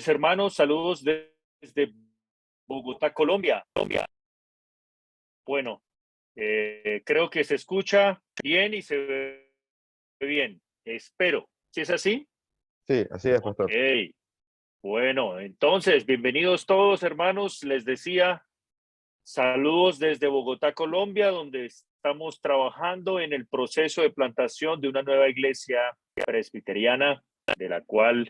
hermanos, saludos desde Bogotá, Colombia. Bueno, creo que se escucha bien y se ve bien. Espero. ¿Sí es así? Sí, así es, Ok. pastor. Bueno, entonces, bienvenidos todos, hermanos. Les decía, saludos desde Bogotá, Colombia, donde estamos trabajando en el proceso de plantación de una nueva iglesia presbiteriana, de la cual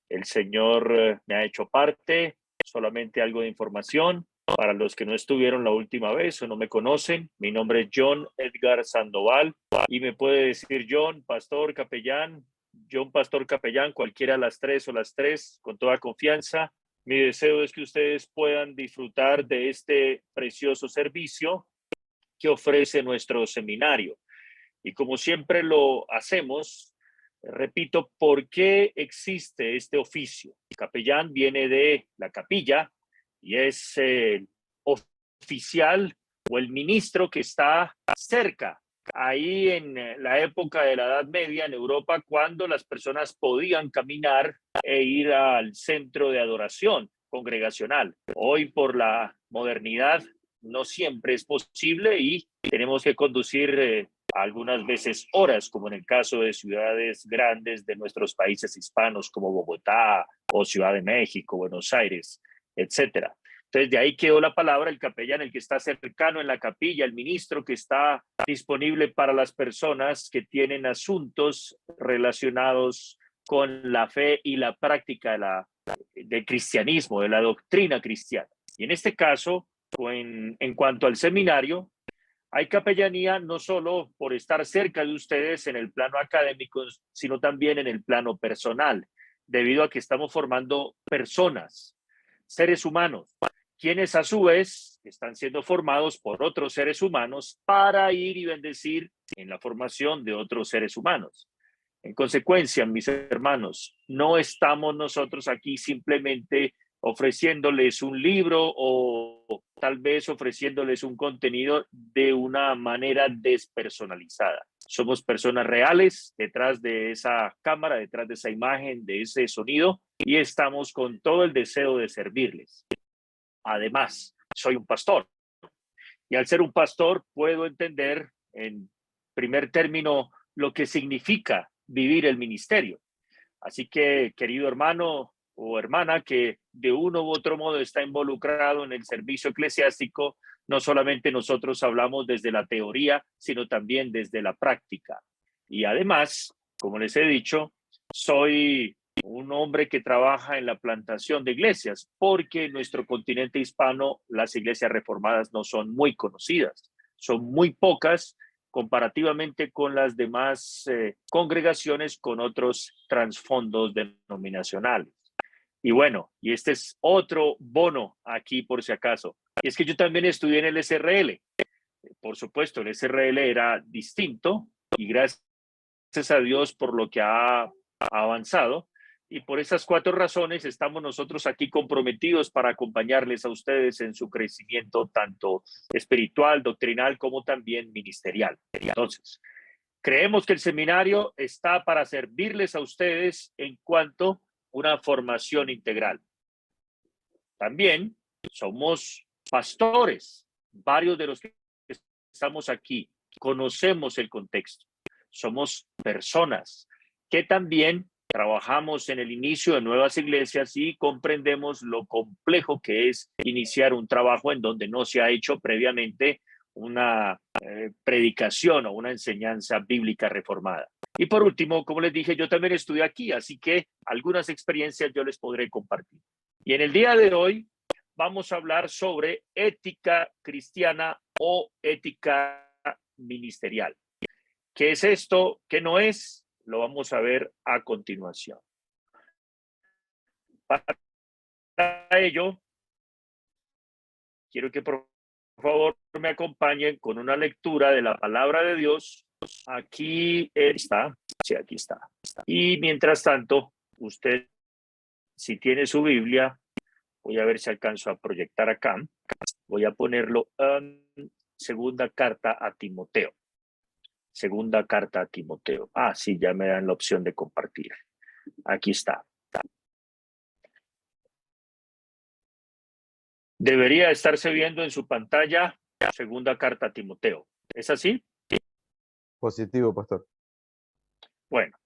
el Señor me ha hecho parte. Solamente algo de información para los que no estuvieron la última vez o no me conocen. Mi nombre es John Edgar Sandoval y me puede decir John, pastor, capellán, John, pastor, capellán, cualquiera de las tres o las tres, con toda confianza. Mi deseo es que ustedes puedan disfrutar de este precioso servicio que ofrece nuestro seminario. Y como siempre lo hacemos, repito, ¿por qué existe este oficio? El capellán viene de la capilla y es el oficial o el ministro que está cerca. Ahí en la época de la Edad Media en Europa, cuando las personas podían caminar e ir al centro de adoración congregacional. Hoy por la modernidad no siempre es posible y tenemos que conducir algunas veces horas, como en el caso de ciudades grandes de nuestros países hispanos como Bogotá o Ciudad de México, Buenos Aires, etcétera. Entonces, de ahí quedó la palabra el capellán, el que está cercano en la capilla, el ministro que está disponible para las personas que tienen asuntos relacionados con la fe y la práctica del cristianismo, de la doctrina cristiana. Y en este caso, en cuanto al seminario, hay capellanía no solo por estar cerca de ustedes en el plano académico, sino también en el plano personal, debido a que estamos formando personas, seres humanos, quienes a su vez están siendo formados por otros seres humanos para ir y bendecir en la formación de otros seres humanos. En consecuencia, mis hermanos, no estamos nosotros aquí simplemente ofreciéndoles un libro o tal vez ofreciéndoles un contenido de una manera despersonalizada. Somos personas reales detrás de esa cámara, detrás de esa imagen, de ese sonido, y estamos con todo el deseo de servirles. Además, soy un pastor y al ser un pastor puedo entender en primer término lo que significa vivir el ministerio. Así que, querido hermano o hermana que de uno u otro modo está involucrado en el servicio eclesiástico, no solamente nosotros hablamos desde la teoría, sino también desde la práctica. Y además, como les he dicho, soy un hombre que trabaja en la plantación de iglesias, porque en nuestro continente hispano las iglesias reformadas no son muy conocidas, son muy pocas comparativamente con las demás congregaciones con otros trasfondos denominacionales. Y bueno, y este es otro bono aquí por si acaso. Y es que yo también estudié en el SRL. Por supuesto, el SRL era distinto y gracias a Dios por lo que ha avanzado. Y por esas cuatro razones estamos nosotros aquí comprometidos para acompañarles a ustedes en su crecimiento tanto espiritual, doctrinal, como también ministerial. Entonces, creemos que el seminario está para servirles a ustedes en cuanto a una formación integral. También somos pastores, varios de los que estamos aquí conocemos el contexto. Somos personas que también trabajamos en el inicio de nuevas iglesias y comprendemos lo complejo que es iniciar un trabajo en donde no se ha hecho previamente una predicación o una enseñanza bíblica reformada. Y por último, como les dije, yo también estudié aquí, así que algunas experiencias yo les podré compartir. Y en el día de hoy vamos a hablar sobre ética cristiana o ética ministerial. ¿Qué es esto? ¿Qué no es? Lo vamos a ver a continuación. Para ello, quiero que por favor me acompañen con una lectura de la palabra de Dios. Aquí está, sí, aquí está. Y mientras tanto, usted, si tiene su Biblia, voy a ver si alcanzo a proyectar acá. Voy a ponerlo en segunda carta a Timoteo. Segunda carta a Timoteo. Ah, sí, ya me dan la opción de compartir. Aquí está. Debería estarse viendo en su pantalla segunda carta a Timoteo. ¿Es así? Positivo, pastor. Bueno,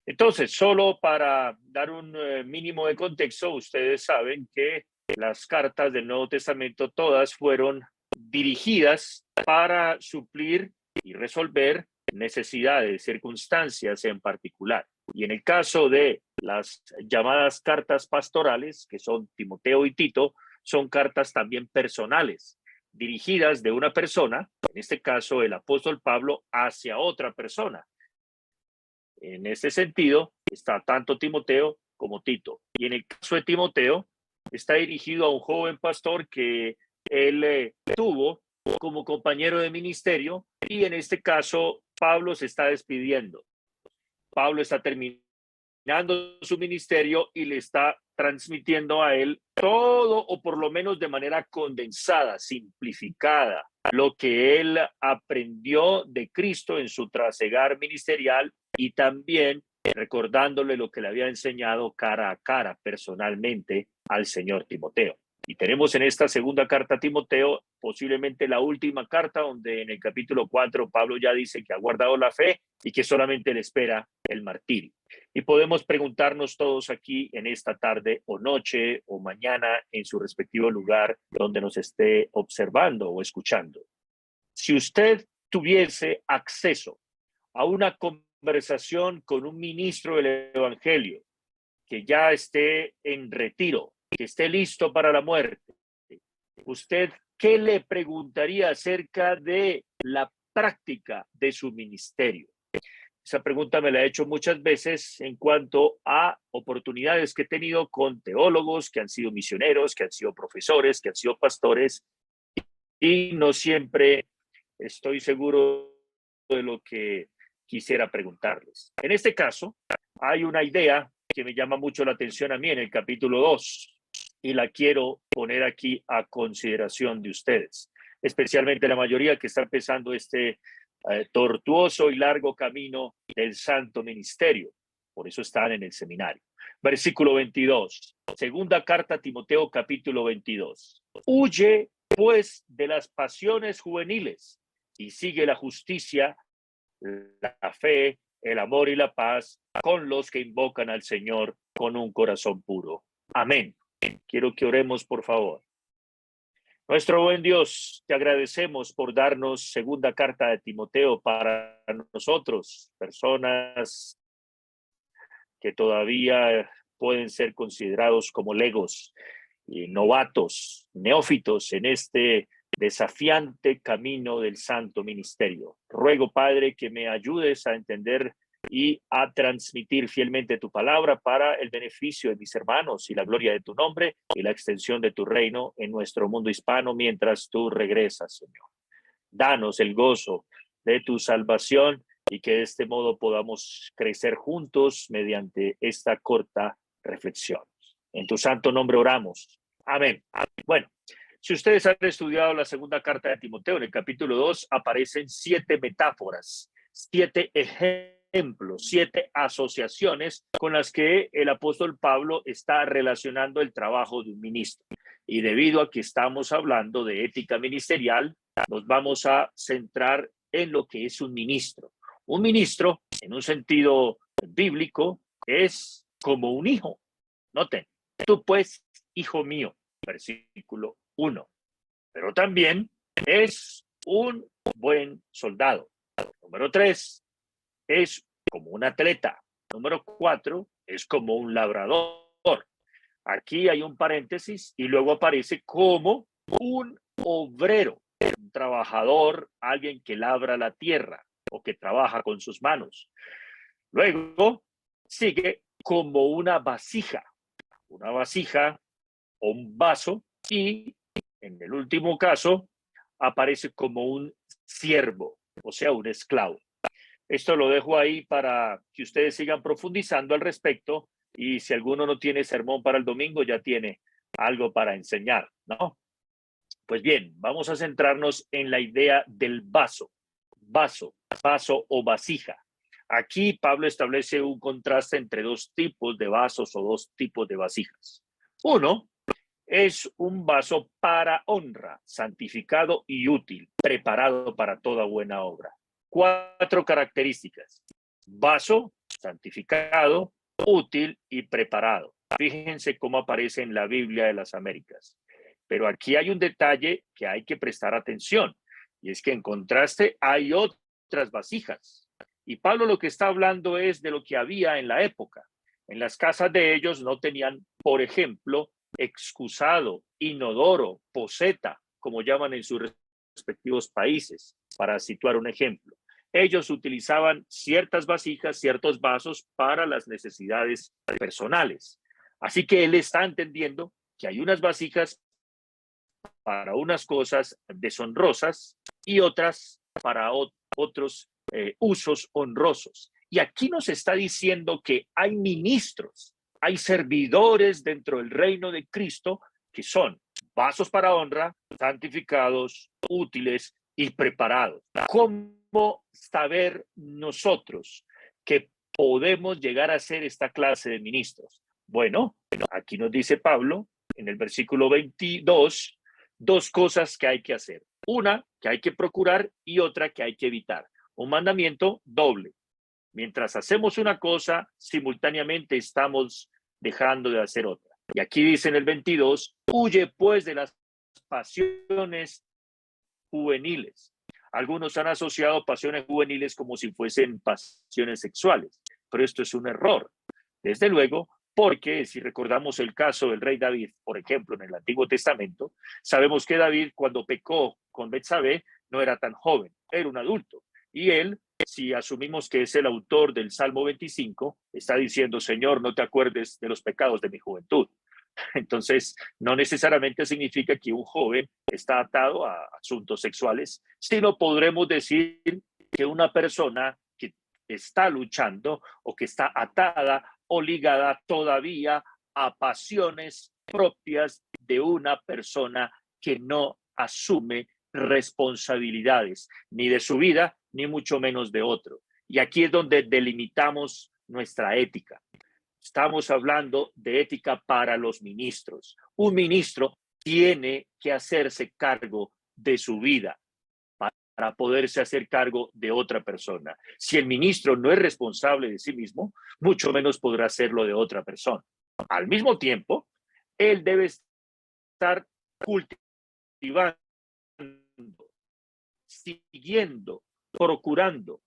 entonces, solo para dar un mínimo de contexto, ustedes saben que las cartas del Nuevo Testamento todas fueron dirigidas para suplir y resolver necesidades, circunstancias en particular. Y en el caso de las llamadas cartas pastorales, que son Timoteo y Tito, son cartas también personales, dirigidas de una persona, en este caso el apóstol Pablo, hacia otra persona. En ese sentido, está tanto Timoteo como Tito. Y en el caso de Timoteo, está dirigido a un joven pastor que él tuvo como compañero de ministerio, y en este caso Pablo se está despidiendo. Pablo está terminando su ministerio y le está transmitiendo a él todo, o por lo menos de manera condensada, simplificada, lo que él aprendió de Cristo en su trasegar ministerial, y también recordándole lo que le había enseñado cara a cara personalmente al señor Timoteo. Y tenemos en esta segunda carta a Timoteo posiblemente la última carta, donde en el capítulo 4 Pablo ya dice que ha guardado la fe y que solamente le espera el martirio. Y podemos preguntarnos todos aquí en esta tarde o noche o mañana en su respectivo lugar donde nos esté observando o escuchando. Si usted tuviese acceso a una conversación con un ministro del Evangelio que ya esté en retiro, que esté listo para la muerte, ¿usted qué le preguntaría acerca de la práctica de su ministerio? Esa pregunta me la he hecho muchas veces en cuanto a oportunidades que he tenido con teólogos que han sido misioneros, que han sido profesores, que han sido pastores, y no siempre estoy seguro de lo que quisiera preguntarles. En este caso, hay una idea que me llama mucho la atención a mí en el capítulo 2 y la quiero poner aquí a consideración de ustedes, especialmente la mayoría que está empezando este tortuoso y largo camino del santo ministerio. Por eso están en el seminario. Versículo 22, segunda carta a Timoteo, capítulo 22. Huye pues de las pasiones juveniles y sigue la justicia, la fe, el amor y la paz con los que invocan al Señor con un corazón puro. Amén. Quiero que oremos, por favor. Nuestro buen Dios, te agradecemos por darnos segunda carta de Timoteo para nosotros, personas que todavía pueden ser considerados como legos, novatos, neófitos en este desafiante camino del santo ministerio. Ruego, Padre, que me ayudes a entender y a transmitir fielmente tu palabra para el beneficio de mis hermanos y la gloria de tu nombre y la extensión de tu reino en nuestro mundo hispano mientras tú regresas, Señor. Danos el gozo de tu salvación y que de este modo podamos crecer juntos mediante esta corta reflexión. En tu santo nombre oramos. Amén. Bueno, si ustedes han estudiado la segunda carta de Timoteo, en el capítulo 2 aparecen 7 metáforas, 7 ejemplos, 7 asociaciones con las que el apóstol Pablo está relacionando el trabajo de un ministro. Y debido a que estamos hablando de ética ministerial, nos vamos a centrar en lo que es un ministro. Un ministro, en un sentido bíblico, es como un hijo. Noten, tú pues, hijo mío, versículo 1. Pero también es un buen soldado. Número 3, es como un atleta. Número 4, es como un labrador. Aquí hay un paréntesis y luego aparece como un obrero, un trabajador, alguien que labra la tierra o que trabaja con sus manos. Luego sigue como una vasija o un vaso, y en el último caso aparece como un siervo, o sea, un esclavo. Esto lo dejo ahí para que ustedes sigan profundizando al respecto, y si alguno no tiene sermón para el domingo, ya tiene algo para enseñar, ¿no? Pues bien, vamos a centrarnos en la idea del vaso o vasija. Aquí Pablo establece un contraste entre dos tipos de vasos o dos tipos de vasijas. Uno Es un vaso para honra, santificado y útil, preparado para toda buena obra. 4 características: vaso, santificado, útil y preparado. Fíjense cómo aparece en la Biblia de las Américas. Pero aquí hay un detalle que hay que prestar atención, y es que en contraste hay otras vasijas. Y Pablo lo que está hablando es de lo que había en la época. En las casas de ellos no tenían, por ejemplo, excusado, inodoro, poseta, como llaman en sus respectivos países, para situar un ejemplo. Ellos utilizaban ciertas vasijas, ciertos vasos para las necesidades personales. Así que él está entendiendo que hay unas vasijas para unas cosas deshonrosas y otras para otros usos honrosos. Y aquí nos está diciendo que hay ministros, hay servidores dentro del reino de Cristo que son vasos para honra, santificados, útiles y preparados. ¿Cómo saber nosotros que podemos llegar a ser esta clase de ministros? Bueno, aquí nos dice Pablo en el versículo 22, 2 cosas que hay que hacer. Una que hay que procurar y otra que hay que evitar. Un mandamiento doble. Mientras hacemos una cosa, simultáneamente estamos dejando de hacer otra. Y aquí dice en el 22, huye pues de las pasiones juveniles. Algunos han asociado pasiones juveniles como si fuesen pasiones sexuales, pero esto es un error. Desde luego, porque si recordamos el caso del rey David, por ejemplo, en el Antiguo Testamento, sabemos que David, cuando pecó con Betsabé, no era tan joven, era un adulto. Y él, si asumimos que es el autor del Salmo 25, está diciendo: Señor, no te acuerdes de los pecados de mi juventud. Entonces, no necesariamente significa que un joven está atado a asuntos sexuales, sino podremos decir que una persona que está luchando o que está atada o ligada todavía a pasiones propias de una persona que no asume responsabilidades ni de su vida, ni mucho menos de otro. Y aquí es donde delimitamos nuestra ética. Estamos hablando de ética para los ministros. Un ministro tiene que hacerse cargo de su vida para poderse hacer cargo de otra persona. Si el ministro no es responsable de sí mismo, mucho menos podrá hacerlo de otra persona. Al mismo tiempo, él debe estar cultivando, siguiendo, procurando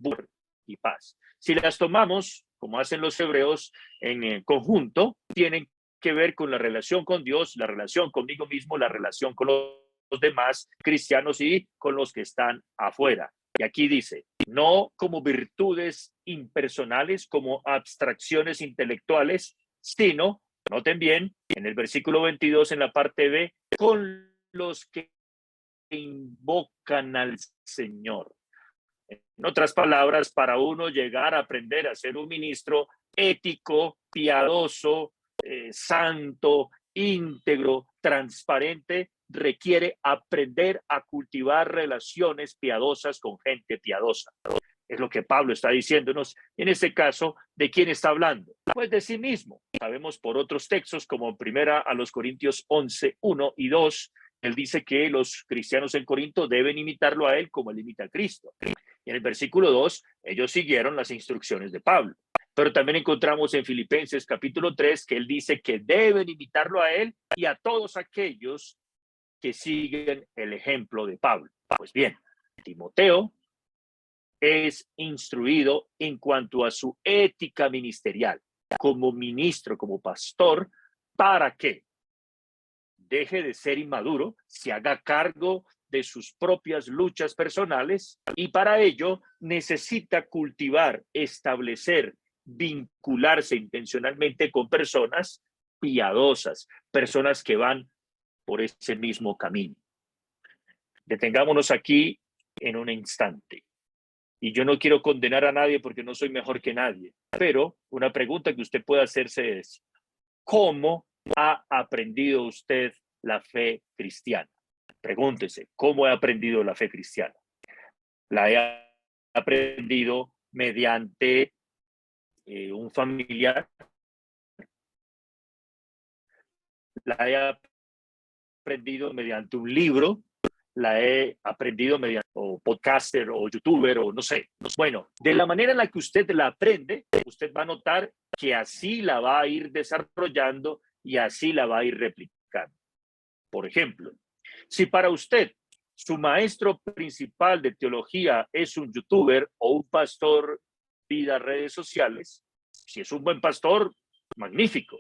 y paz. Si las tomamos, como hacen los hebreos, en conjunto, tienen que ver con la relación con Dios, la relación conmigo mismo, la relación con los demás cristianos y con los que están afuera. Y aquí dice, no como virtudes impersonales, como abstracciones intelectuales, sino, noten bien, en el versículo 22, en la parte B, con los que invocan al Señor. En otras palabras, para uno llegar a aprender a ser un ministro ético, piadoso, santo, íntegro, transparente, requiere aprender a cultivar relaciones piadosas con gente piadosa. Es lo que Pablo está diciéndonos. En este caso, ¿de quién está hablando? Pues de sí mismo. Sabemos por otros textos, como en primera a los Corintios 11, 1 y 2, él dice que los cristianos en Corinto deben imitarlo a él como él imita a Cristo. Y en el versículo 2, ellos siguieron las instrucciones de Pablo. Pero también encontramos en Filipenses capítulo 3 que él dice que deben imitarlo a él y a todos aquellos que siguen el ejemplo de Pablo. Pues bien, Timoteo es instruido en cuanto a su ética ministerial como ministro, como pastor, para que deje de ser inmaduro, se haga cargo de sus propias luchas personales y para ello necesita cultivar, establecer, vincularse intencionalmente con personas piadosas, personas que van por ese mismo camino. Detengámonos aquí en un instante. Y yo no quiero condenar a nadie porque no soy mejor que nadie, pero una pregunta que usted puede hacerse es, ¿cómo ha aprendido usted la fe cristiana? Pregúntese, ¿cómo he aprendido la fe cristiana? La he aprendido mediante un familiar, la he aprendido mediante un libro, la he aprendido mediante o podcaster o youtuber o no sé. Bueno, de la manera en la que usted la aprende, usted va a notar que así la va a ir desarrollando y así la va a ir replicando. Por ejemplo, si para usted su maestro principal de teología es un youtuber o un pastor vía redes sociales, si es un buen pastor, magnífico.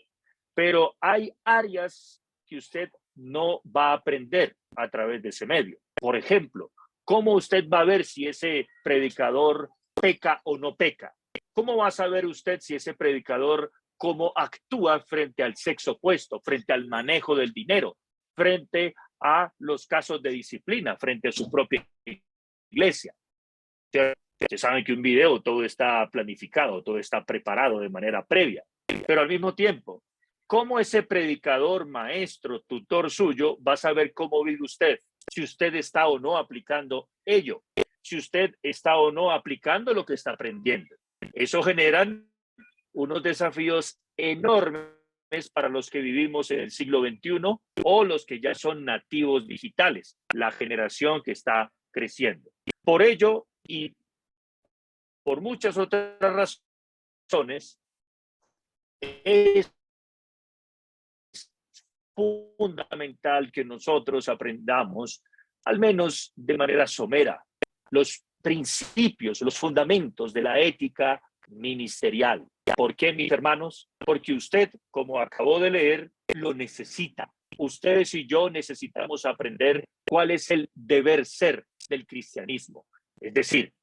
Pero hay áreas que usted no va a aprender a través de ese medio. Por ejemplo, ¿cómo usted va a ver si ese predicador peca o no peca? ¿Cómo va a saber usted si ese predicador cómo actúa frente al sexo opuesto, frente al manejo del dinero, frente a los casos de disciplina, frente a su propia iglesia? Ustedes saben que un video todo está planificado, todo está preparado de manera previa, pero al mismo tiempo, ¿cómo ese predicador, maestro, tutor suyo va a saber cómo vive usted? Si usted está o no aplicando ello, si usted está o no aplicando lo que está aprendiendo. Eso genera unos desafíos enormes para los que vivimos en el siglo XXI o los que ya son nativos digitales, la generación que está creciendo. Por ello y por muchas otras razones, es fundamental que nosotros aprendamos, al menos de manera somera, los principios, los fundamentos de la ética ministerial. ¿Por qué, mis hermanos? Porque usted, como acabó de leer, lo necesita. Ustedes y yo necesitamos aprender cuál es el deber ser del cristianismo. Es decir,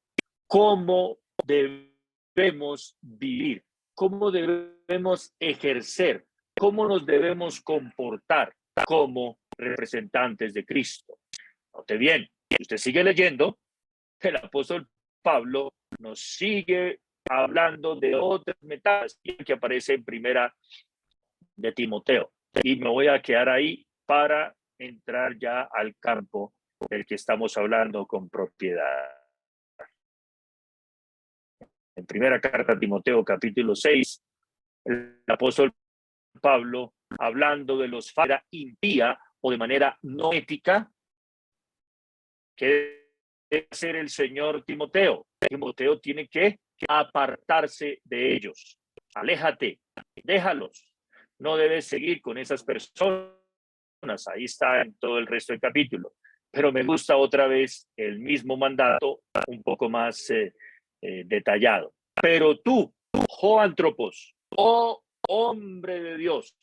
cómo debemos vivir, cómo debemos ejercer, cómo nos debemos comportar como representantes de Cristo. Note bien, si usted sigue leyendo, el apóstol Pablo nos sigue hablando de otras metáforas que aparece en primera de Timoteo. Y me voy a quedar ahí para entrar ya al campo del que estamos hablando con propiedad. En primera carta a Timoteo, capítulo 6, el apóstol Pablo, hablando de los falsos impía o de manera no ética, que debe hacer el señor Timoteo. Timoteo tiene que apartarse de ellos. Aléjate, déjalos. No debes seguir con esas personas. Ahí está en todo el resto del capítulo. Pero me gusta otra vez el mismo mandato, un poco más detallado. Pero tú, Joantropos, oh hombre de Dios.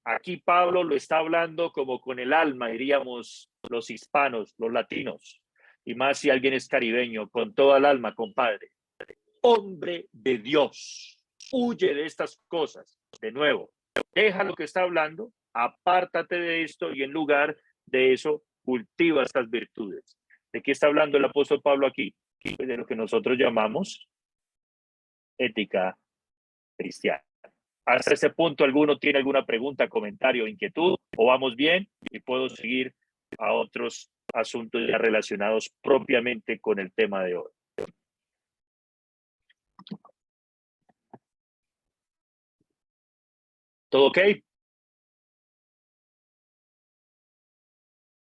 Aquí Pablo lo está hablando como con el alma, diríamos los hispanos, los latinos, y más si alguien es caribeño, con toda el alma, compadre. Hombre de Dios, huye de estas cosas. De nuevo, deja lo que está hablando, apártate de esto y en lugar de eso, cultiva estas virtudes. ¿De qué está hablando el apóstol Pablo aquí? Pues de lo que nosotros llamamos ética cristiana. Hasta ese punto, ¿alguno tiene alguna pregunta, comentario, inquietud? ¿O vamos bien? Y puedo seguir a otros asuntos ya relacionados propiamente con el tema de hoy. ¿Todo ok?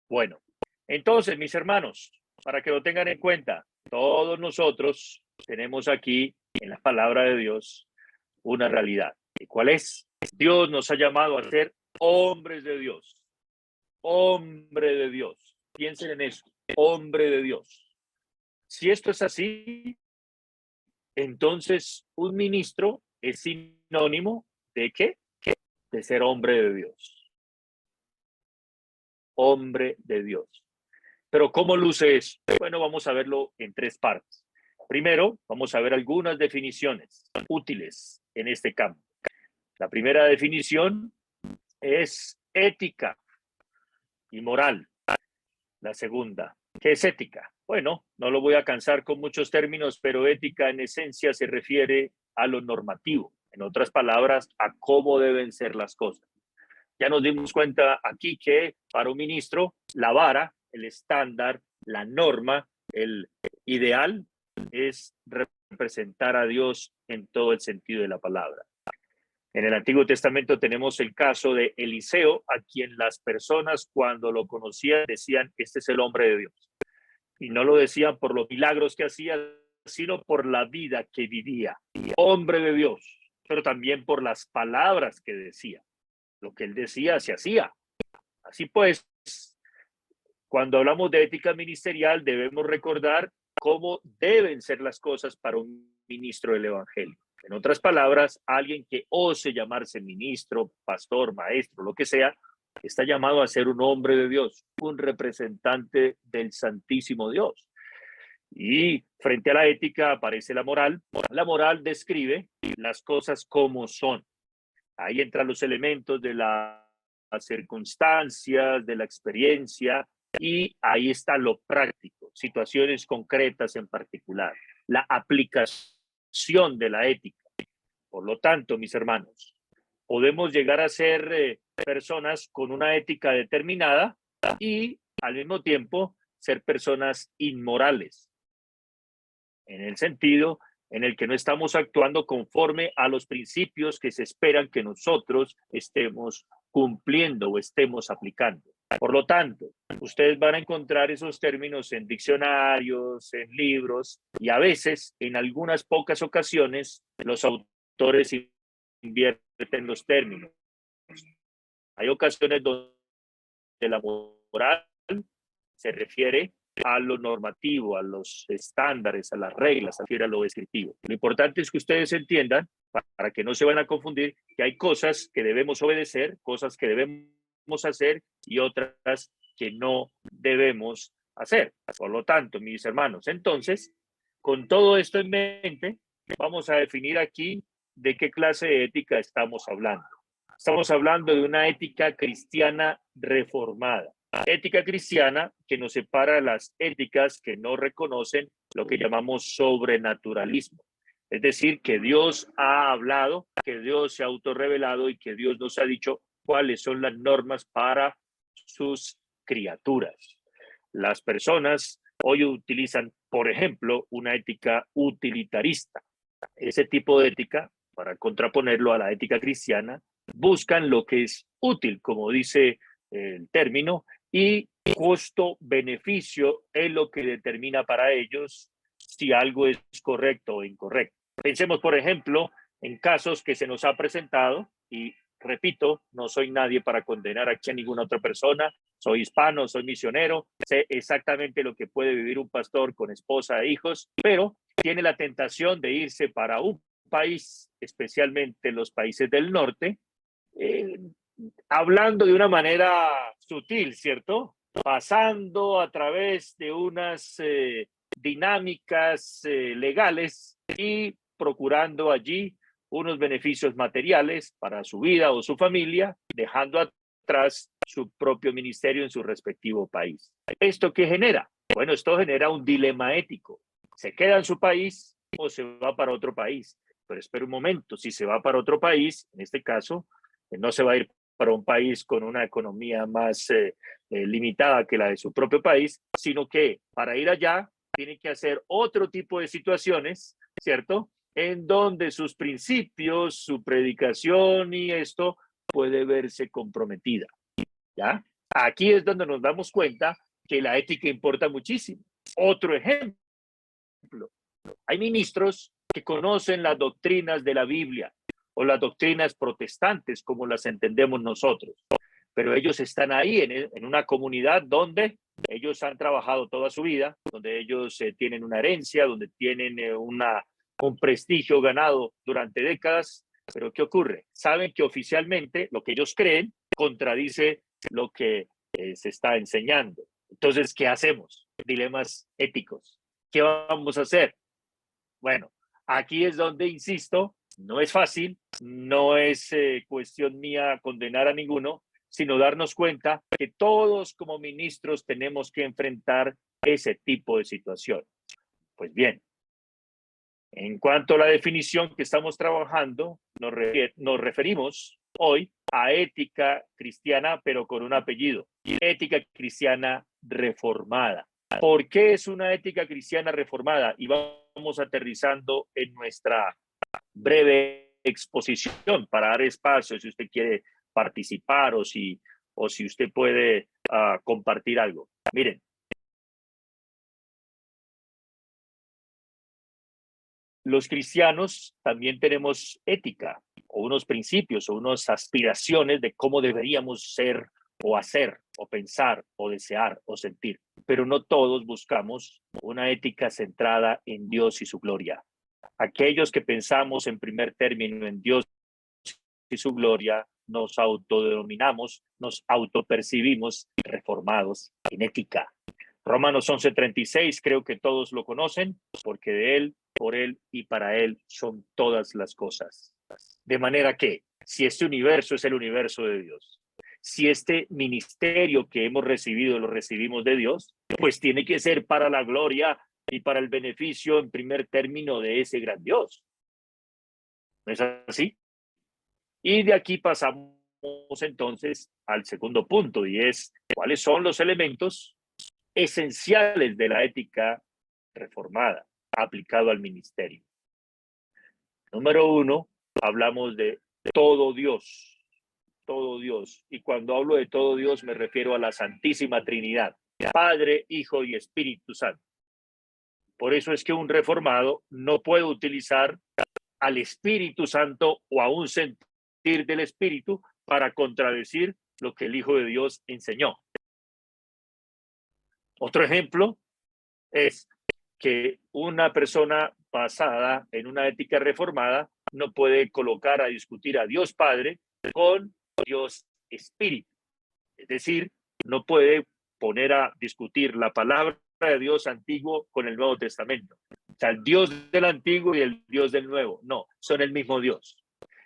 Bueno, entonces, mis hermanos, para que lo tengan en cuenta, todos nosotros tenemos aquí en la palabra de Dios una realidad. ¿Y cuál es? Dios nos ha llamado a ser hombres de Dios. Hombre de Dios. Piensen en eso. Hombre de Dios. Si esto es así, entonces un ministro es sinónimo ¿de qué? De ser hombre de Dios. Hombre de Dios. Pero ¿cómo luce eso? Bueno, vamos a verlo en tres partes. Primero, vamos a ver algunas definiciones útiles en este campo. La primera definición es ética y moral. La segunda, ¿qué es ética? Bueno, no lo voy a cansar con muchos términos, pero ética en esencia se refiere a lo normativo. En otras palabras, a cómo deben ser las cosas. Ya nos dimos cuenta aquí que para un ministro, la vara, el estándar, la norma, el ideal es representar a Dios en todo el sentido de la palabra. En el Antiguo Testamento tenemos el caso de Eliseo, a quien las personas cuando lo conocían decían, este es el hombre de Dios. Y no lo decían por los milagros que hacía, sino por la vida que vivía. Hombre de Dios, pero también por las palabras que decía. Lo que él decía se hacía. Así pues, cuando hablamos de ética ministerial, debemos recordar cómo deben ser las cosas para un ministro del Evangelio. En otras palabras, alguien que ose llamarse ministro, pastor, maestro, lo que sea, está llamado a ser un hombre de Dios, un representante del Santísimo Dios. Y frente a la ética aparece la moral. La moral describe las cosas como son. Ahí entran los elementos de las circunstancias, de la experiencia, y ahí está lo práctico, situaciones concretas en particular, la aplicación de la ética. Por lo tanto, mis hermanos, podemos llegar a ser personas con una ética determinada y al mismo tiempo ser personas inmorales, en el sentido en el que no estamos actuando conforme a los principios que se esperan que nosotros estemos cumpliendo o estemos aplicando. Por lo tanto, ustedes van a encontrar esos términos en diccionarios, en libros, y a veces, en algunas pocas ocasiones, los autores invierten los términos. Hay ocasiones donde la moral se refiere a lo normativo, a los estándares, a las reglas, a lo descriptivo. Lo importante es que ustedes entiendan, para que no se van a confundir, que hay cosas que debemos obedecer, cosas que debemos hacer y otras que no debemos hacer. Por lo tanto, mis hermanos, entonces, con todo esto en mente, vamos a definir aquí de qué clase de ética estamos hablando. Estamos hablando de una ética cristiana reformada. Ética cristiana que nos separa de las éticas que no reconocen lo que llamamos sobrenaturalismo. Es decir, que Dios ha hablado, que Dios se ha autorrevelado y que Dios nos ha dicho cuáles son las normas para sus criaturas. Las personas hoy utilizan, por ejemplo, una ética utilitarista. Ese tipo de ética, para contraponerlo a la ética cristiana, buscan lo que es útil, como dice el término, y costo-beneficio es lo que determina para ellos si algo es correcto o incorrecto. Pensemos, por ejemplo, en casos que se nos ha presentado, y repito, no soy nadie para condenar aquí a ninguna otra persona, soy hispano, soy misionero, sé exactamente lo que puede vivir un pastor con esposa e hijos, pero tiene la tentación de irse para un país, especialmente los países del norte, hablando de una manera sutil, ¿cierto? Pasando a través de unas dinámicas legales y procurando allí unos beneficios materiales para su vida o su familia, dejando atrás su propio ministerio en su respectivo país. ¿Esto qué genera? Bueno, esto genera un dilema ético. ¿Se queda en su país o se va para otro país? Pero espera un momento, si se va para otro país, en este caso, no se va a ir para un país con una economía más limitada que la de su propio país, sino que para ir allá tiene que hacer otro tipo de situaciones, ¿cierto? En donde sus principios, su predicación y esto puede verse comprometida, ¿ya? Aquí es donde nos damos cuenta que la ética importa muchísimo. Otro ejemplo, hay ministros que conocen las doctrinas de la Biblia o las doctrinas protestantes como las entendemos nosotros, pero ellos están ahí en una comunidad donde ellos han trabajado toda su vida, donde ellos tienen una herencia, donde tienen un prestigio ganado durante décadas, pero ¿qué ocurre? Saben que oficialmente lo que ellos creen contradice lo que se está enseñando. Entonces, ¿qué hacemos? Dilemas éticos. ¿Qué vamos a hacer? Bueno, aquí es donde, insisto, no es fácil, no es cuestión mía condenar a ninguno, sino darnos cuenta que todos como ministros tenemos que enfrentar ese tipo de situación. Pues bien, en cuanto a la definición que estamos trabajando, nos referimos hoy a ética cristiana, pero con un apellido, ética cristiana reformada. ¿Por qué es una ética cristiana reformada? Y vamos aterrizando en nuestra breve exposición para dar espacio si usted quiere participar o si usted puede compartir algo. Miren. Los cristianos también tenemos ética o unos principios o unas aspiraciones de cómo deberíamos ser o hacer o pensar o desear o sentir, pero no todos buscamos una ética centrada en Dios y su gloria. Aquellos que pensamos en primer término en Dios y su gloria, nos autodenominamos, nos autopercibimos reformados en ética. Romanos 11:36, creo que todos lo conocen, porque de Él, por Él y para Él son todas las cosas. De manera que, si este universo es el universo de Dios, si este ministerio que hemos recibido lo recibimos de Dios, pues tiene que ser para la gloria y para el beneficio en primer término de ese gran Dios. ¿No es así? Y de aquí pasamos entonces al segundo punto, y es cuáles son los elementos esenciales de la ética reformada aplicado al ministerio. Número uno, hablamos de todo Dios, todo Dios. Y cuando hablo de todo Dios me refiero a la Santísima Trinidad, Padre, Hijo y Espíritu Santo. Por eso es que un reformado no puede utilizar al Espíritu Santo o a un sentir del Espíritu para contradecir lo que el Hijo de Dios enseñó. Otro ejemplo es que una persona basada en una ética reformada no puede colocar a discutir a Dios Padre con Dios Espíritu. Es decir, no puede poner a discutir la palabra de Dios antiguo con el Nuevo Testamento. O sea, el Dios del antiguo y el Dios del nuevo. No, son el mismo Dios.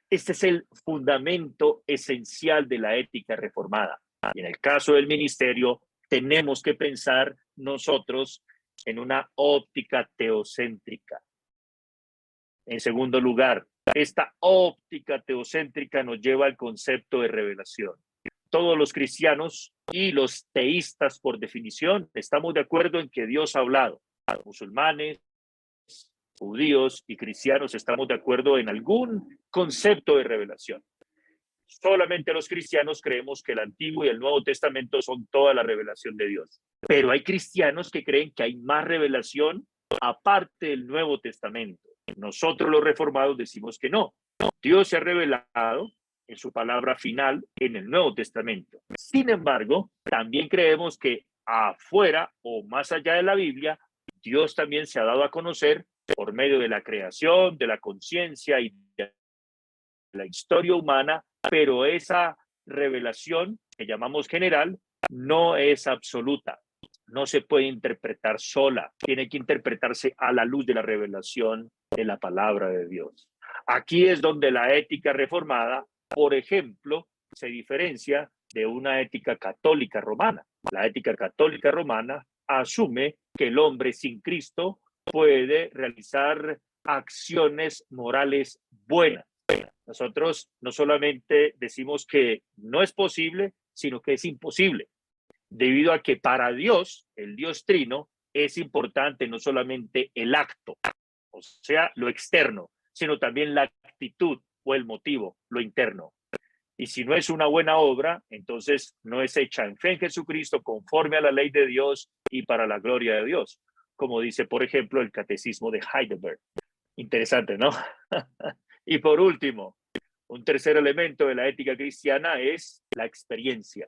Este es el fundamento esencial de la ética reformada. Y en el caso del ministerio, tenemos que pensar nosotros en una óptica teocéntrica. En segundo lugar, esta óptica teocéntrica nos lleva al concepto de revelación. Todos los cristianos y los teístas, por definición, estamos de acuerdo en que Dios ha hablado. Musulmanes, judíos y cristianos estamos de acuerdo en algún concepto de revelación. Solamente los cristianos creemos que el Antiguo y el Nuevo Testamento son toda la revelación de Dios. Pero hay cristianos que creen que hay más revelación aparte del Nuevo Testamento. Nosotros los reformados decimos que no. Dios se ha revelado en su palabra final en el Nuevo Testamento. Sin embargo, también creemos que afuera o más allá de la Biblia, Dios también se ha dado a conocer por medio de la creación, de la conciencia y de la historia humana, pero esa revelación que llamamos general no es absoluta, no se puede interpretar sola, tiene que interpretarse a la luz de la revelación de la palabra de Dios. Aquí es donde la ética reformada, por ejemplo, se diferencia de una ética católica romana. La ética católica romana asume que el hombre sin Cristo puede realizar acciones morales buenas. Nosotros no solamente decimos que no es posible, sino que es imposible, debido a que para Dios, el Dios Trino, es importante no solamente el acto, o sea, lo externo, sino también la actitud o el motivo, lo interno. Y si no es una buena obra, entonces no es hecha en fe en Jesucristo, conforme a la ley de Dios y para la gloria de Dios, como dice, por ejemplo, el Catecismo de Heidelberg. Interesante, ¿no? Y por último, un tercer elemento de la ética cristiana es la experiencia.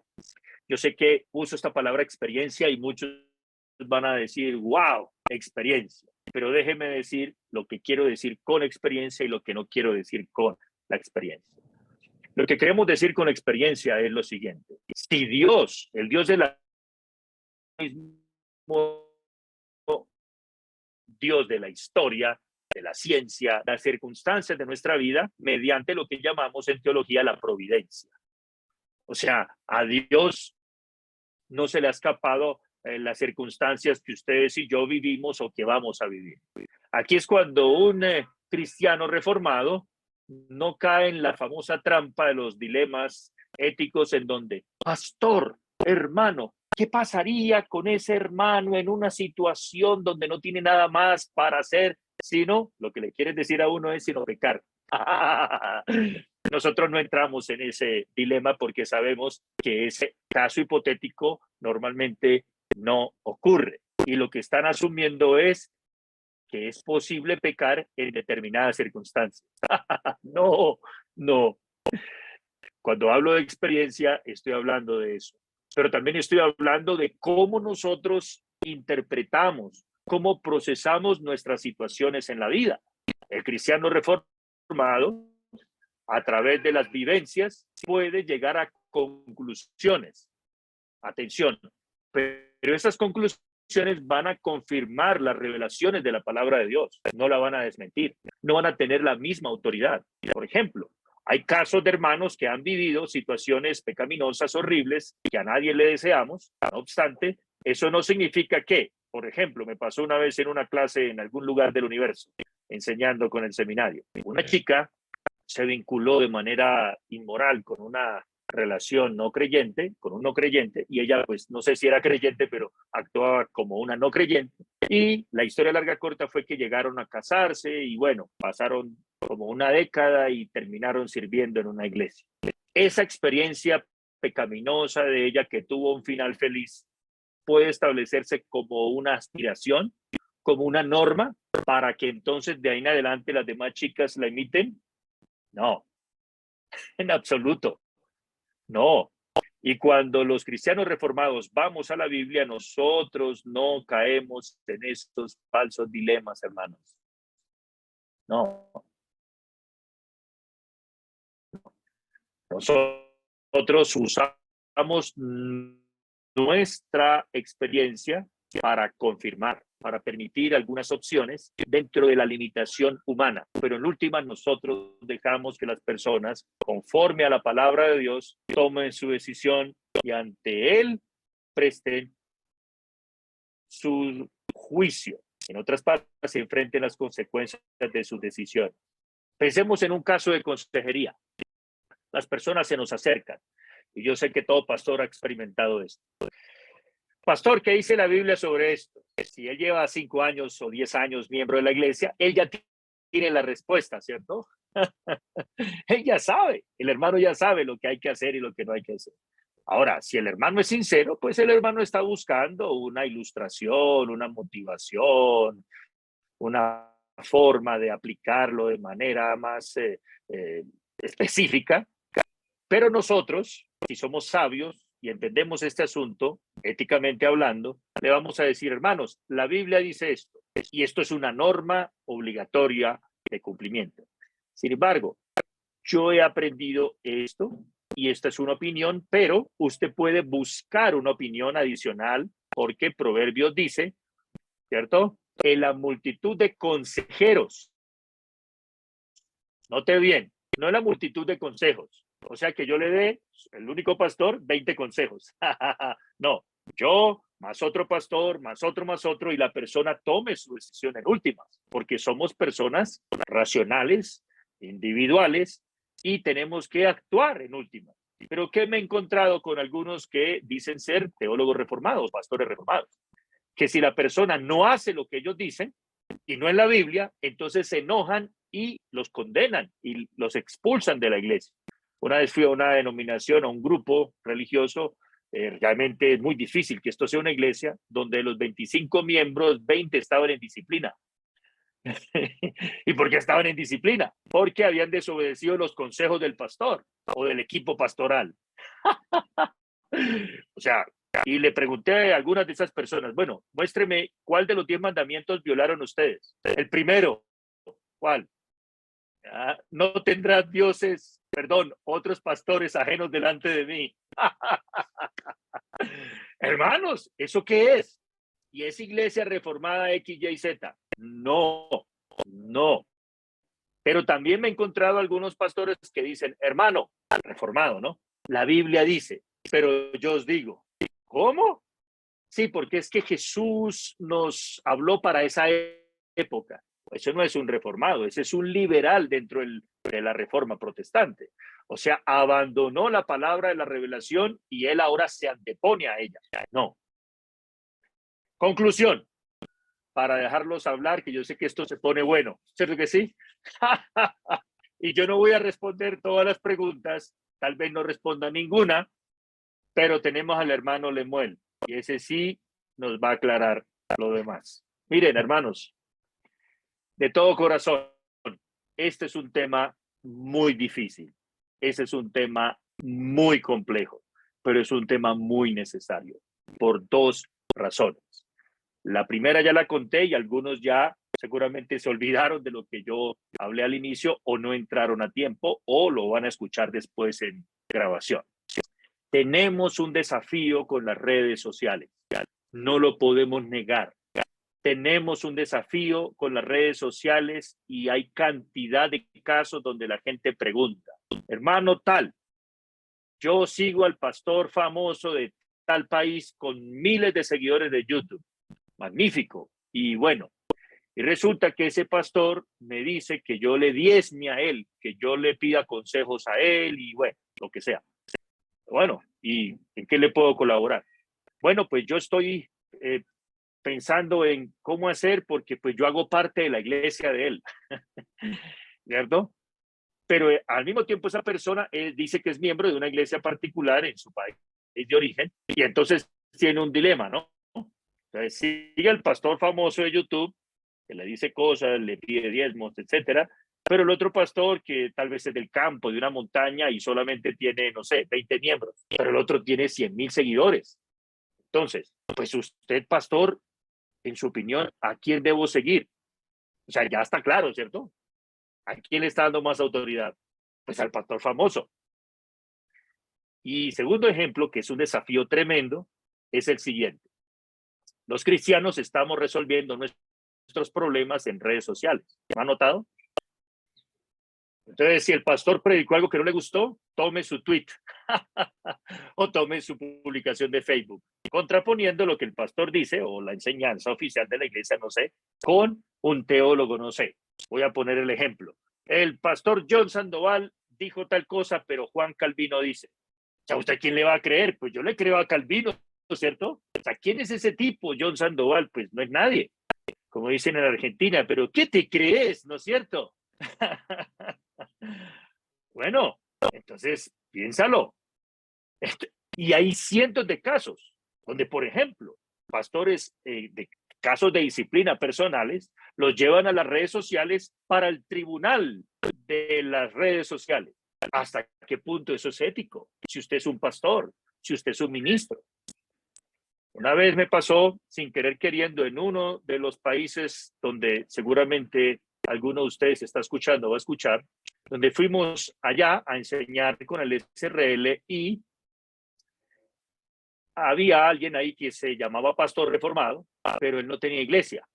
Yo sé que uso esta palabra experiencia y muchos van a decir, wow, experiencia. Pero déjeme decir lo que quiero decir con experiencia y lo que no quiero decir con la experiencia. Lo que queremos decir con experiencia es lo siguiente. Si Dios, el Dios de la Dios de la historia, de la ciencia, las circunstancias de nuestra vida, mediante lo que llamamos en teología la providencia. O sea, a Dios no se le ha escapado las circunstancias que ustedes y yo vivimos o que vamos a vivir. Aquí es cuando un cristiano reformado no cae en la famosa trampa de los dilemas éticos en donde, pastor, hermano, ¿qué pasaría con ese hermano en una situación donde no tiene nada más para hacer, sino, lo que le quieren decir a uno es sino pecar? Nosotros no entramos en ese dilema porque sabemos que ese caso hipotético normalmente no ocurre. Y lo que están asumiendo es que es posible pecar en determinadas circunstancias. No, no. Cuando hablo de experiencia, estoy hablando de eso. Pero también estoy hablando de cómo nosotros interpretamos, cómo procesamos nuestras situaciones en la vida. El cristiano reformado, a través de las vivencias, puede llegar a conclusiones. Atención, pero esas conclusiones van a confirmar las revelaciones de la palabra de Dios, no la van a desmentir, no van a tener la misma autoridad. Por ejemplo, hay casos de hermanos que han vivido situaciones pecaminosas horribles que a nadie le deseamos. No obstante, eso no significa que, por ejemplo, me pasó una vez en una clase en algún lugar del universo, enseñando con el seminario. Una chica se vinculó de manera inmoral con una relación no creyente, con un no creyente, y ella pues no sé si era creyente, pero actuaba como una no creyente. Y la historia larga corta fue que llegaron a casarse y bueno, pasaron como una década y terminaron sirviendo en una iglesia. Esa experiencia pecaminosa de ella que tuvo un final feliz puede establecerse como una aspiración, como una norma para que entonces de ahí en adelante las demás chicas la imiten. No, en absoluto, no. Y cuando los cristianos reformados vamos a la Biblia, nosotros no caemos en estos falsos dilemas, hermanos. No. Nosotros usamos nuestra experiencia para confirmar, para permitir algunas opciones dentro de la limitación humana. Pero en última, nosotros dejamos que las personas, conforme a la palabra de Dios, tomen su decisión y ante Él presten su juicio. En otras palabras, se enfrenten las consecuencias de sus decisiones. Pensemos en un caso de consejería. Las personas se nos acercan y yo sé que todo pastor ha experimentado esto. Pastor, ¿qué dice la Biblia sobre esto? Si él lleva 5 años o 10 años miembro de la iglesia, él ya tiene la respuesta, ¿cierto? Él ya sabe, el hermano ya sabe lo que hay que hacer y lo que no hay que hacer. Ahora, si el hermano es sincero, pues el hermano está buscando una ilustración, una motivación, una forma de aplicarlo de manera más específica. Pero nosotros, si somos sabios y entendemos este asunto, éticamente hablando, le vamos a decir, hermanos, la Biblia dice esto, y esto es una norma obligatoria de cumplimiento. Sin embargo, yo he aprendido esto y esta es una opinión, pero usted puede buscar una opinión adicional porque Proverbios dice, ¿cierto? En la multitud de consejeros, note bien, no en la multitud de consejos. O sea que yo le dé, el único pastor, 20 consejos. No, yo, más otro pastor, más otro, y la persona tome su decisión en últimas, porque somos personas racionales, individuales, y tenemos que actuar en últimas. Pero ¿qué me he encontrado con algunos que dicen ser teólogos reformados, pastores reformados? Que si la persona no hace lo que ellos dicen, y no en la Biblia, entonces se enojan y los condenan y los expulsan de la iglesia. Una vez fui a una denominación, a un grupo religioso, realmente es muy difícil que esto sea una iglesia donde de los 25 miembros, 20 estaban en disciplina. ¿Y por qué estaban en disciplina? Porque habían desobedecido los consejos del pastor o del equipo pastoral. O sea, y le pregunté a algunas de esas personas, bueno, muéstreme cuál de los 10 mandamientos violaron ustedes. El primero, ¿cuál? No tendrás dioses, perdón, otros pastores ajenos delante de mí. Hermanos, ¿eso qué es? ¿Y es iglesia reformada X, Y, Z? No, no. Pero también me he encontrado algunos pastores que dicen, hermano, reformado, ¿no? La Biblia dice, pero yo os digo, ¿cómo? Sí, porque es que Jesús nos habló para esa época. Eso no es un reformado, ese es un liberal dentro de la reforma protestante. O sea, abandonó la palabra de la revelación y él ahora se antepone a ella. No. Conclusión, para dejarlos hablar, que yo sé que esto se pone bueno, ¿cierto que sí? Y yo no voy a responder todas las preguntas, tal vez no responda ninguna, pero tenemos al hermano Lemuel y ese sí nos va a aclarar lo demás. Miren, hermanos, de todo corazón, este es un tema muy difícil, ese es un tema muy complejo, pero es un tema muy necesario por dos razones. La primera ya la conté y algunos ya seguramente se olvidaron de lo que yo hablé al inicio o no entraron a tiempo o lo van a escuchar después en grabación. Tenemos un desafío con las redes sociales, no lo podemos negar. Tenemos un desafío con las redes sociales y hay cantidad de casos donde la gente pregunta, hermano tal, yo sigo al pastor famoso de tal país con miles de seguidores de YouTube. Magnífico. Y bueno, y resulta que ese pastor me dice que yo le diezme a él, que yo le pida consejos a él y bueno, lo que sea. Bueno, ¿y en qué le puedo colaborar? Bueno, pues yo estoy pensando en cómo hacer porque pues yo hago parte de la iglesia de él, ¿cierto? Pero al mismo tiempo esa persona dice que es miembro de una iglesia particular en su país de origen y entonces tiene un dilema, ¿no? Entonces sigue el pastor famoso de YouTube que le dice cosas, le pide diezmos, etcétera, pero el otro pastor que tal vez es del campo, de una montaña y solamente tiene, no sé, 20 miembros, pero el otro tiene 100,000 seguidores. Entonces, pues usted, pastor, en su opinión, ¿a quién debo seguir? O sea, ya está claro, ¿cierto? ¿A quién le está dando más autoridad? Pues al pastor famoso. Y segundo ejemplo, que es un desafío tremendo, es el siguiente. Los cristianos estamos resolviendo nuestros problemas en redes sociales. ¿Han notado? Entonces, si el pastor predicó algo que no le gustó, tome su tweet o tome su publicación de Facebook, contraponiendo lo que el pastor dice o la enseñanza oficial de la iglesia, no sé, con un teólogo, no sé. Voy a poner el ejemplo. El pastor John Sandoval dijo tal cosa, pero Juan Calvino dice. O sea, ¿usted quién le va a creer? Pues yo le creo a Calvino, ¿cierto? O sea, ¿quién es ese tipo, John Sandoval? Pues no es nadie, como dicen en Argentina, pero ¿qué te crees, no es cierto? Bueno, entonces piénsalo. Y hay cientos de casos donde, por ejemplo, pastores de casos de disciplina personales los llevan a las redes sociales para el tribunal de las redes sociales. ¿Hasta qué punto eso es ético? Si usted es un pastor, si usted es un ministro. Una vez me pasó, sin querer queriendo, en uno de los países donde seguramente alguno de ustedes está escuchando o va a escuchar, donde fuimos allá a enseñar con el SRL y había alguien ahí que se llamaba pastor reformado, pero él no tenía iglesia.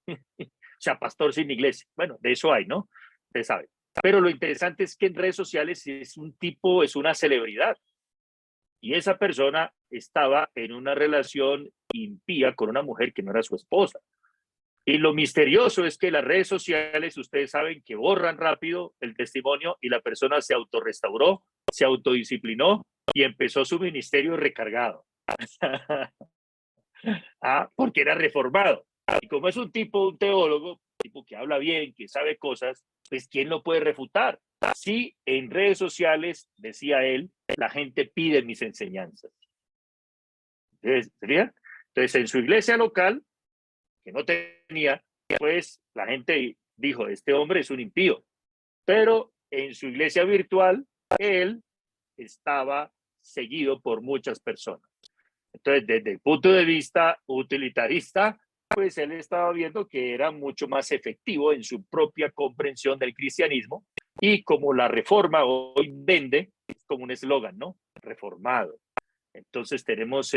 O sea, pastor sin iglesia. Bueno, de eso hay, ¿no? Usted sabe. Pero lo interesante es que en redes sociales es un tipo, es una celebridad. Y esa persona estaba en una relación impía con una mujer que no era su esposa. Y lo misterioso es que las redes sociales, ustedes saben que borran rápido el testimonio y la persona se autorrestauró, se autodisciplinó y empezó su ministerio recargado. Porque era reformado. Y como es un tipo, un teólogo, tipo que habla bien, que sabe cosas, pues ¿quién lo puede refutar? Sí, en redes sociales, decía él, la gente pide mis enseñanzas. ¿Sería? Entonces, en su iglesia local, que no tenía, pues la gente dijo, este hombre es un impío. Pero en su iglesia virtual, él estaba seguido por muchas personas. Entonces, desde el punto de vista utilitarista, pues él estaba viendo que era mucho más efectivo en su propia comprensión del cristianismo y como la reforma hoy vende, es como un eslogan, ¿no? Reformado. Entonces tenemos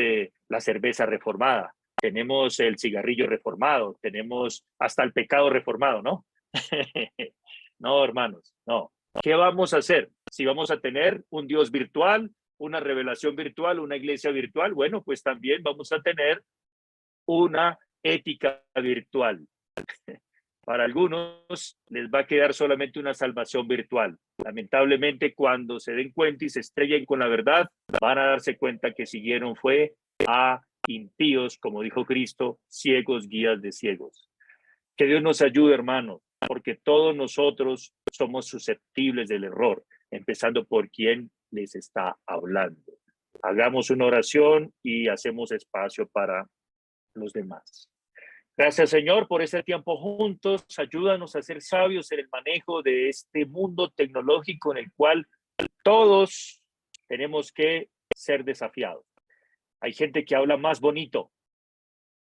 la cerveza reformada, tenemos el cigarrillo reformado, tenemos hasta el pecado reformado, ¿no? No, hermanos, no. ¿Qué vamos a hacer? Si vamos a tener un Dios virtual, una revelación virtual, una iglesia virtual, bueno, pues también vamos a tener una ética virtual. Para algunos les va a quedar solamente una salvación virtual. Lamentablemente, cuando se den cuenta y se estrellen con la verdad, van a darse cuenta que siguieron fue a impíos, como dijo Cristo, ciegos guías de ciegos. Que Dios nos ayude, hermanos. porque todos nosotros somos susceptibles del error, empezando por quien les está hablando. Hagamos una oración y hacemos espacio para los demás. Gracias, Señor, por este tiempo juntos. Ayúdanos a ser sabios en el manejo de este mundo tecnológico en el cual todos tenemos que ser desafiados. Hay gente que habla más bonito,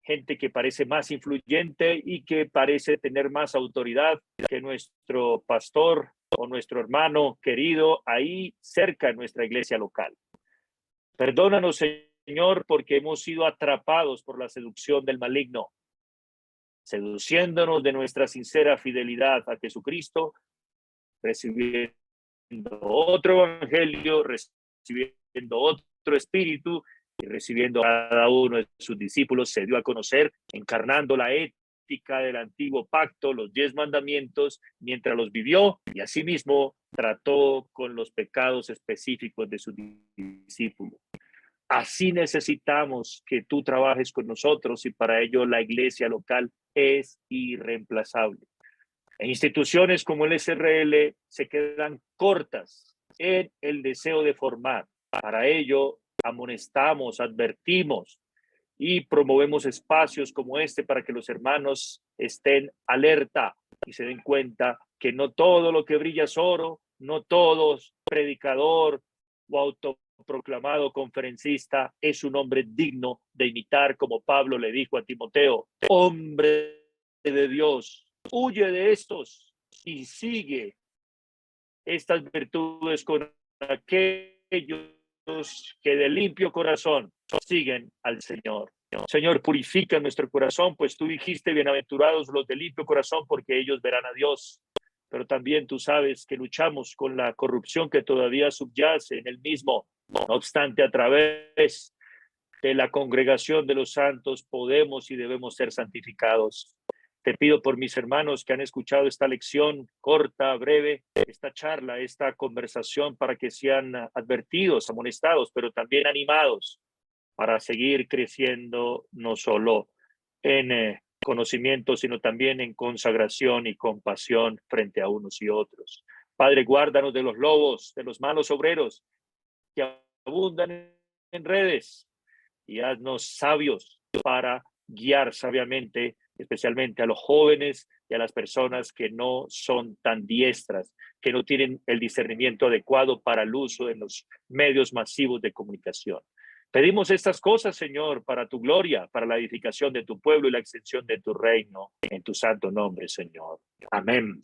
gente que parece más influyente y que parece tener más autoridad que nuestro pastor o nuestro hermano querido ahí cerca en nuestra iglesia local. Perdónanos, Señor, porque hemos sido atrapados por la seducción del maligno, seduciéndonos de nuestra sincera fidelidad a Jesucristo, recibiendo otro evangelio, recibiendo otro espíritu y recibiendo a cada uno de sus discípulos, se dio a conocer, encarnando la ética del antiguo pacto, los 10 mandamientos, mientras los vivió, y asimismo trató con los pecados específicos de sus discípulos. Así necesitamos que tú trabajes con nosotros, y para ello la iglesia local es irreemplazable. E instituciones como el SRL se quedan cortas en el deseo de formar. Para ello amonestamos, advertimos y promovemos espacios como este para que los hermanos estén alerta y se den cuenta que no todo lo que brilla es oro, no todo predicador o autoproclamado conferencista es un hombre digno de imitar, como Pablo le dijo a Timoteo: hombre de Dios, huye de estos y sigue estas virtudes con aquellos que de limpio corazón siguen al Señor. Señor, purifica nuestro corazón, pues tú dijiste: bienaventurados los de limpio corazón, porque ellos verán a Dios. Pero también tú sabes que luchamos con la corrupción que todavía subyace en el mismo. No obstante, a través de la congregación de los santos podemos y debemos ser santificados. Te pido por mis hermanos que han escuchado esta lección corta, breve, esta charla, esta conversación, para que sean advertidos, amonestados, pero también animados para seguir creciendo, no solo en conocimiento, sino también en consagración y compasión frente a unos y otros. Padre, guárdanos de los lobos, de los malos obreros que abundan en redes, y haznos sabios para guiar sabiamente, especialmente a los jóvenes y a las personas que no son tan diestras, que no tienen el discernimiento adecuado para el uso en los medios masivos de comunicación. Pedimos estas cosas, Señor, para tu gloria, para la edificación de tu pueblo y la extensión de tu reino, en tu santo nombre, Señor. Amén.